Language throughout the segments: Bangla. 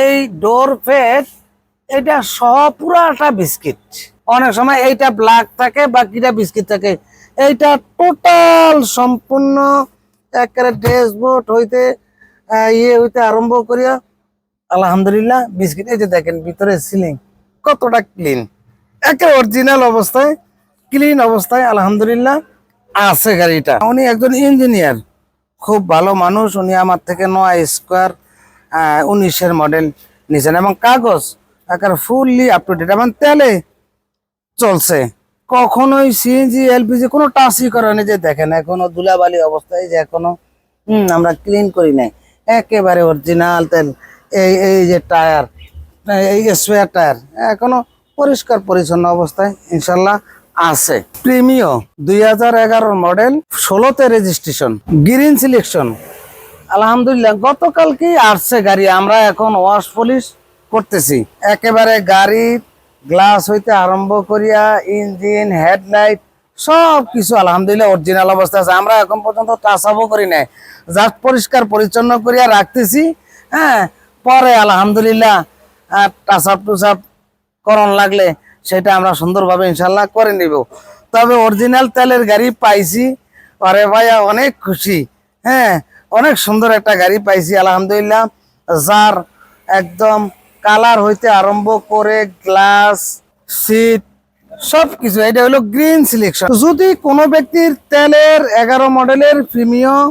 এই ডোর ফেট এটা সহ পুরাটা বিস্কিট। অনেক সময় এইটা ব্ল্যাক থাকে, বাকিটা বিস্কিট থাকে। এইটা টোটাল সম্পূর্ণ একেবারে ড্যাশবোর্ড হইতে হইতে আরম্ভ করিয়া আলহামদুলিল্লাহ বিস্কিট। এই যে দেখেন ভিতরে সিলিং কতটা ক্লিন, একে অরিজিনাল অবস্থায় ক্লিন অবস্থায় আলহামদুলিল্লাহ আছে গাড়িটা। উনি একজন ইঞ্জিনিয়ার, খুব ভালো মানুষ। উনি আমার থেকে 9 স্কোয়ার 19-এর মডেল নিয়েছেন এবং কাগজ একেবারে ফুললি আপ টু ডেট এবং তেলে চলছে। কখনোই সিএনজি এলপিজি কোনো টাচই করেনি। যে দেখেন এখনো ধুলাবালি অবস্থায়, যে এখনো আমরা ক্লিন করি নাই, একেবারে অরিজিনাল তেল। এই এই যে টায়ার, এই স্পেয়ার টায়ার এখনো পরিষ্কার পরিচ্ছন্ন অবস্থায় ইনশাল্লাহ আছে। প্রিমিও 2011 মডেল, 16তে রেজিস্ট্রেশন, গ্রিন সিলেকশন। আলহামদুলিল্লাহ গতকালকেই আসছে গাড়ি, আমরা এখন ওয়াশ পলিশ করতেছি। একেবারে গাড়ির গ্লাস হইতে আরম্ভ করিয়া ইঞ্জিন, হেডলাইট সব কিছু আলহামদুলিল্লাহ অরিজিনাল অবস্থা আছে। আমরা এখন পর্যন্ত টাচ আপও করি নাই, জাস্ট পরিষ্কার পরিচ্ছন্ন করিয়া রাখতেছি। হ্যাঁ, পরে আলহামদুলিল্লাহ টাচ আপ টুচ আপ করণ লাগলে সেটা আমরা সুন্দরভাবে ইনশাল্লাহ করে নিব। তবে অরিজিনাল তেলের গাড়ি পাইছি, আরে ভাইয়া অনেক খুশি। হ্যাঁ, অনেক সুন্দর একটা গাড়ি পাইছি আলহামদুলিল্লাহ, যার একদম কালার হইতে আরম্ভ করে গ্লাস, সিট সবকিছু, এটা হলো গ্রিন সিলেকশন। যদি কোনো ব্যক্তির তেলের 11 মডেলের প্রিমিয়াম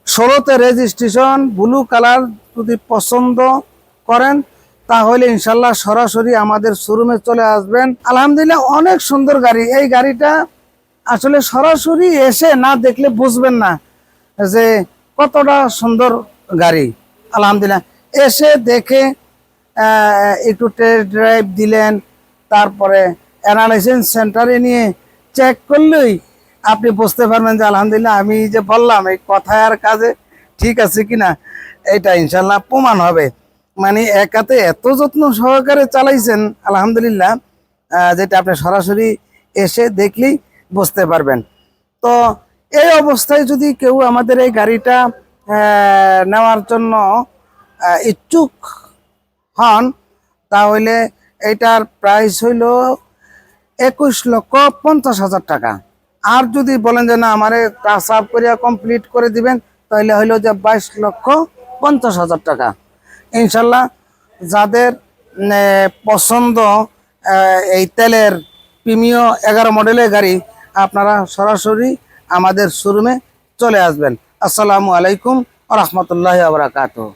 16তে রেজিস্ট্রেশন ব্লু কালার যদি পছন্দ করেন, তাহলে ইনশাল্লাহ সরাসরি আমাদের শোরুমে চলে আসবেন। আলহামদুলিল্লাহ অনেক সুন্দর গাড়ি। এই গাড়িটা আসলে সরাসরি এসে না দেখলে বুঝবেন না যে কতটা সুন্দর গাড়ি। আলহামদুলিল্লাহ এসে দেখে একটু টেস্ট ড্রাইভ দিলেন, তারপরে অ্যানালাইসিস সেন্টারে নিয়ে চেক করলেই আপনি বুঝতে পারবেন যে আলহামদুলিল্লাহ আমি যে বললাম এই কথায় আর কাজে ঠিক আছে কিনা, এটা ইনশাল্লাহ প্রমাণ হবে। মানে একাতে এত যত্ন সহকারে চালাইছেন আলহামদুলিল্লাহ, যেটা আপনি সরাসরি এসে দেখলেই বুঝতে পারবেন। তো এই অবস্থায় যদি কেউ আমাদের এই গাড়িটা নেওয়ার জন্য ইচ্ছুক হন, তাহলে এটার প্রাইস হইল 21,50,000 টাকা। আর যদি বলেন যে না আমারে টাচ আপ করিয়া কমপ্লিট করে দিবেন, তাহলে হইল যে 22,50,000 টাকা। ইনশাল্লাহ যাদের পছন্দ এই তেলের প্রিমিয়াম 11 মডেলের গাড়ি, আপনারা সরাসরি আমাদের শোরুমে চলে আসবেন। আসসালামু আলাইকুম ওয়া রাহমাতুল্লাহি ওয়া বারাকাতুহু।